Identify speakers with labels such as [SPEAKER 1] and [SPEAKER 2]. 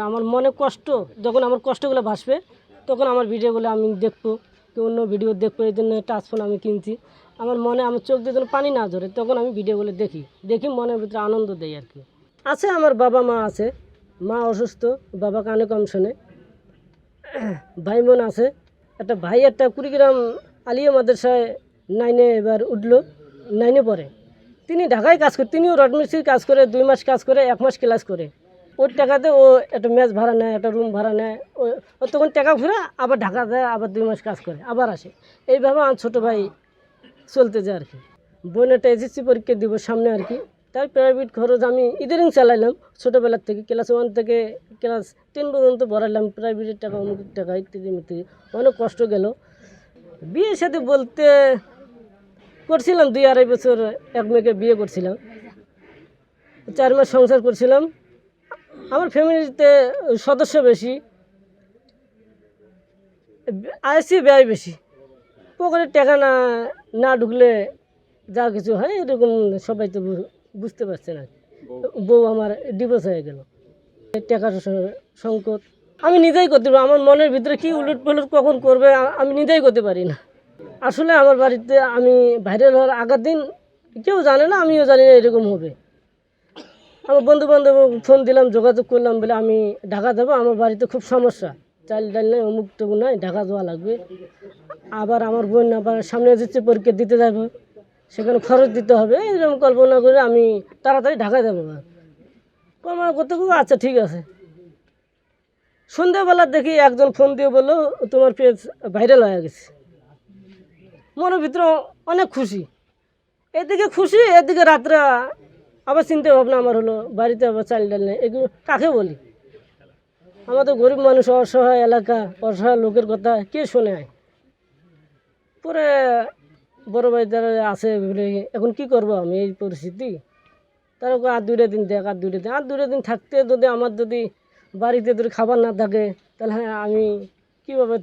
[SPEAKER 1] আমার মনে কষ্ট, যখন আমার কষ্টগুলো ভাসবে তখন আমার ভিডিওগুলো আমি দেখবো, কি অন্য ভিডিও দেখবো। এই জন্য টাচ ফোন আমি কিনছি। আমার মনে, আমার চোখ দিয়ে যেন পানি না ধরে, তখন আমি ভিডিওগুলো দেখি মনের ভিতরে আনন্দ দেয় আর কি। আছে আমার বাবা মা আছে, মা অসুস্থ, বাবা কানে কম শোনে, ভাই বোন আছে। একটা ভাই একটা কুড়িগ্রাম আলিয়া মাদ্রাসায় 9-এ এবার উঠলো, 9-এ পড়ে। তিনি ঢাকায় কাজ করে, তিনিও রড মিস্ত্রির কাজ করে, 2 মাস কাজ করে, 1 মাস ক্লাস করে। ওর টাকাতে ও একটা মেস ভাড়া নেয়, একটা রুম ভাড়া নেয়। ও তখন টাকা ঘুরে আবার ঢাকা যায়, আবার 2 মাস কাজ করে, আবার আসে। এইভাবে আমার ছোটো ভাই চলতে যায় আর কি। বোন একটা এসএসসি পরীক্ষা দিব সামনে আর কি। তাই প্রাইভেট খরচ আমি ইদারিং চালাইলাম ছোটোবেলার থেকে, ক্লাস 1 থেকে ক্লাস 10 পর্যন্ত পড়াইলাম, প্রাইভেটের টাকা, অমুকের টাকা, ইত্যাদি ইত্যাদি। অনেক কষ্ট গেল। বিয়ের সাথে বলতে করছিলাম 2-2.5 বছর, এক মেয়েকে বিয়ে করছিলাম, 4 মাস সংসার করছিলাম। আমার ফ্যামিলিতে সদস্য বেশি, আইসি ব্যয় বেশি। পকেটের টাকা না না ঢুকলে যা কিছু হয়, এরকম সবাই তো বুঝতে পারছে না। বউ আমার ডিভোর্স হয়ে গেল, টাকার সংকট। আমি নিজেই করতে পারি, আমার মনের ভিতরে কি উলট পালট কখন করবে আমি নিজেই করতে পারি না। আসলে আমার বাড়িতে আমি ভাইরাল হওয়ার আগের দিন কেউ জানে না, আমিও জানি না এরকম হবে। আমার বন্ধু বান্ধব ফোন দিলাম, যোগাযোগ করলাম, বলে আমি ঢাকা যাবো, আমার বাড়িতে খুব সমস্যা, চাল ডাল নেই, অমুক টুকু নাই, ঢাকা যাওয়া লাগবে। আবার আমার বোন আবার সামনে যাচ্ছে, পরীক্ষা দিতে যাবো, সেখানে খরচ দিতে হবে। এরকম কল্পনা করে আমি তাড়াতাড়ি ঢাকা যাবো। কল্পনা করতে খুব, আচ্ছা ঠিক আছে। সন্ধ্যাবেলা দেখি একজন ফোন দিয়ে বললো, তোমার পেজ ভাইরাল হয়ে গেছে। মনের ভিতরে অনেক খুশি, এদিকে খুশি, এদিকে রাত্রে আবার চিন্তা ভাবনা আমার হলো, বাড়িতে আবার চাল ডাল নেই, এগুলো কাকে বলি? আমাদের গরিব মানুষ, অসহায় এলাকা, অসহায় লোকের কথা কে শোনে? পরে বড় ভাই যারা আছে বলে, এখন কি করব আমি এই পরিস্থিতি? তারা আর 2টা দিন দেখ, আর 2টা দিন, আর 2টা দিন থাকতে যদি আমার যদি বাড়িতে যদি খাবার না থাকে, তাহলে হ্যাঁ আমি কীভাবে